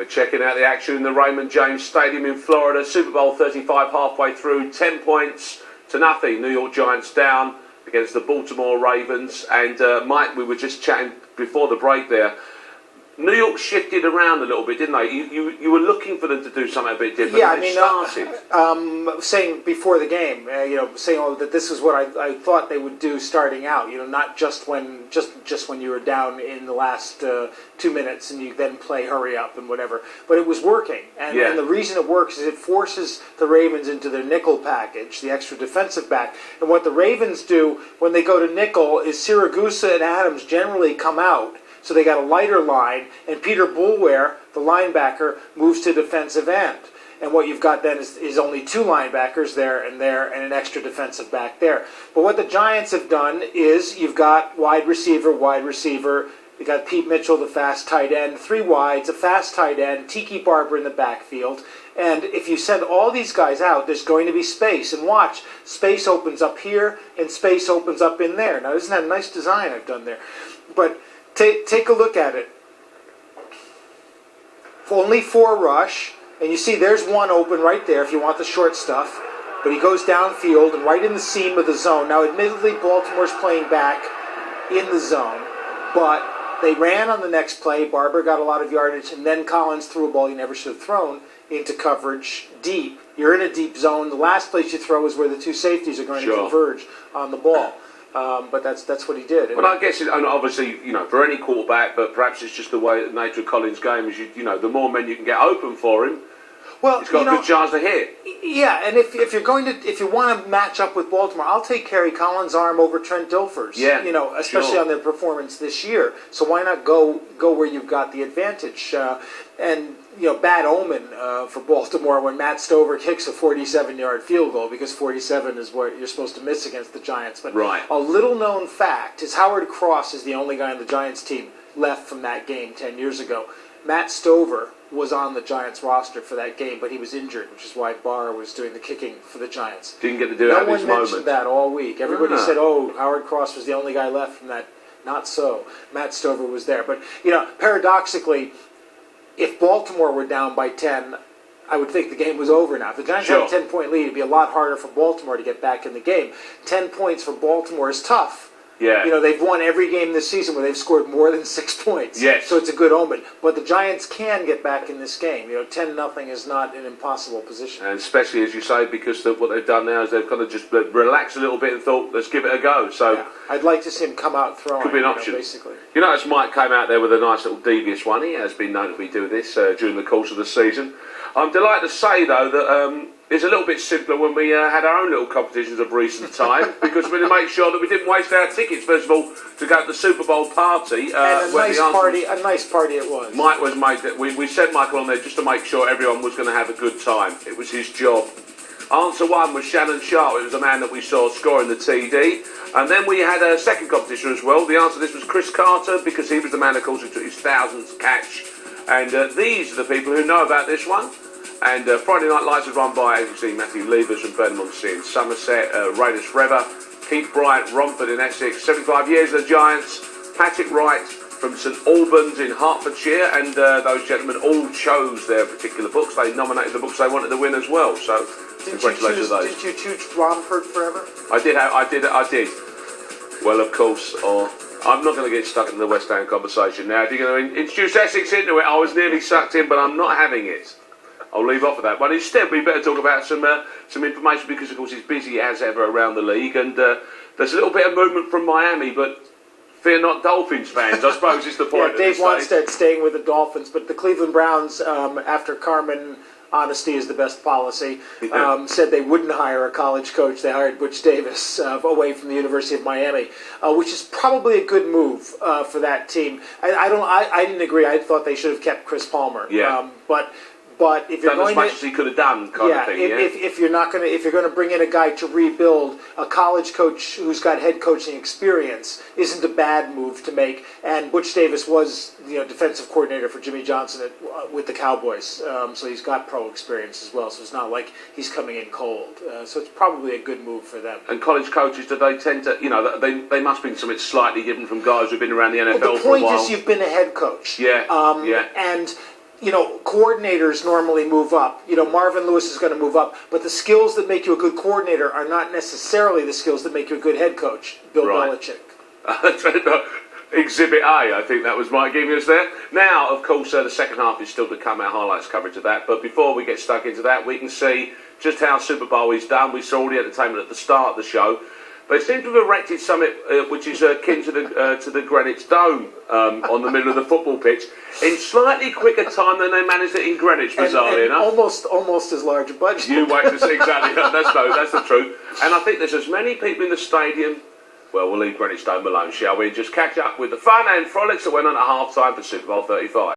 checking out the action in the Raymond James Stadium in Florida. Super Bowl 35 halfway through, 10 points to nothing. New York Giants down against the Baltimore Ravens. And Mike, we were just chatting before the break there. New York shifted around a little bit, didn't they? You were looking for them to do something a bit different. Yeah, I mean, saying before the game, saying that this is what I thought they would do starting out. Not just when you were down in the last 2 minutes and you then play hurry up and whatever. But it was working, and the reason it works is it forces the Ravens into their nickel package, the extra defensive back. And what the Ravens do when they go to nickel is Siragusa and Adams generally come out. So they got a lighter line, and Peter Boulware, the linebacker, moves to defensive end. And what you've got then is only two linebackers there, and an extra defensive back there. But what the Giants have done is you've got wide receiver. You got Pete Mitchell, the fast tight end, three wides, a fast tight end, Tiki Barber in the backfield. And if you send all these guys out, there's going to be space. And watch, space opens up here, and space opens up in there. Now, isn't that a nice design I've done there? But take a look at it. Only 4 rush, and you see there's one open right there if you want the short stuff. But he goes downfield and right in the seam of the zone. Now, admittedly, Baltimore's playing back in the zone, but they ran on the next play. Barber got a lot of yardage, and then Collins threw a ball he never should have thrown into coverage deep. You're in a deep zone. The last place you throw is where the two safeties are going to converge on the ball. But that's what he did. Well, I guess, and obviously, for any quarterback, but perhaps it's just the way the nature of Collins' game is, the more men you can get open for him, he's got a good chance to hit. Yeah, and if you want to match up with Baltimore, I'll take Kerry Collins' arm over Trent Dilfer's. Yeah, especially on their performance this year. So why not go where you've got the advantage? Bad omen for Baltimore when Matt Stover kicks a 47-yard field goal, because 47 is what you're supposed to miss against the Giants. But a little-known fact is Howard Cross is the only guy on the Giants team left from that game 10 years ago. Matt Stover was on the Giants roster for that game, but he was injured, which is why Barr was doing the kicking for the Giants. Didn't get to do it at this moment. No one mentioned that all week. Everybody said, Howard Cross was the only guy left from that. Not so. Matt Stover was there. But, paradoxically, if Baltimore were down by 10, I would think the game was over now. If the Giants had a 10-point lead, it'd be a lot harder for Baltimore to get back in the game. 10 points for Baltimore is tough. Yeah. They've won every game this season where they've scored more than 6 points. Yes. So it's a good omen. But the Giants can get back in this game. 10-0 is not an impossible position. And especially, as you say, because what they've done now is they've kind of just relaxed a little bit and thought, let's give it a go. So I'd like to see him come out throwing. Could be an option. Basically. As Mike came out there with a nice little devious one. He has been known to be doing this during the course of the season. I'm delighted to say, though, that it's a little bit simpler when we had our own little competitions of recent time, because we had to make sure that we didn't waste our tickets, first of all, to go to the Super Bowl party. And a nice party it was. Mike was made that we sent Michael on there just to make sure everyone was going to have a good time. It was his job. Answer 1 was Shannon Sharp. It was a man that we saw scoring the TD. And then we had a second competition as well. The answer to this was Chris Carter, because he was the man, of course, who took his 1000th catch. And these are the people who know about this one. And Friday Night Lights was run by, as you see, Matthew Levers from Burnham-on-Sea in Somerset, Raiders Forever, Keith Bryant, Romford in Essex, 75 years of the Giants, Patrick Wright from St Albans in Hertfordshire, and those gentlemen all chose their particular books. They nominated the books they wanted to win as well. So congratulations to those. Didn't you choose Romford Forever? I did. Well, of course, I'm not going to get stuck in the West Ham conversation now. If you're going to introduce Essex into it, I was nearly sucked in, but I'm not having it. I'll leave off of that. But instead, we better talk about some information, because, of course, it's busy as ever around the league, and there's a little bit of movement from Miami, but fear not Dolphins fans, I suppose is the point. Dave Wanstead staying with the Dolphins, but the Cleveland Browns, after Carmen, honesty is the best policy, said they wouldn't hire a college coach. They hired Butch Davis away from the University of Miami, which is probably a good move for that team. I didn't agree. I thought they should have kept Chris Palmer. Yeah. But if you're done going as much as he could have done, kind of thing. If you're going to bring in a guy to rebuild, a college coach who's got head coaching experience isn't a bad move to make. And Butch Davis was defensive coordinator for Jimmy Johnson with the Cowboys, so he's got pro experience as well. So it's not like he's coming in cold. So it's probably a good move for them. And college coaches, do they tend to, they must be something slightly different from guys who've been around the NFL for a while. The point is, you've been a head coach. Yeah. And coordinators normally move up. Marvin Lewis is going to move up, but the skills that make you a good coordinator are not necessarily the skills that make you a good head coach. Bill Belichick. Exhibit A, I think that was Mike giving us there. Now, of course, the second half is still to come, our highlights coverage of that. But before we get stuck into that, we can see just how Super Bowl is done. We saw all the entertainment at the start of the show. But it seems to have erected something which is akin to the Greenwich Dome on the middle of the football pitch in slightly quicker time than they managed it in Greenwich, bizarrely enough. Almost as large a budget. You wait to see, exactly. That's the truth. And I think there's as many people in the stadium. Well, we'll leave Greenwich Dome alone, shall we? Just catch up with the fun and frolics that went on at half-time for Super Bowl 35.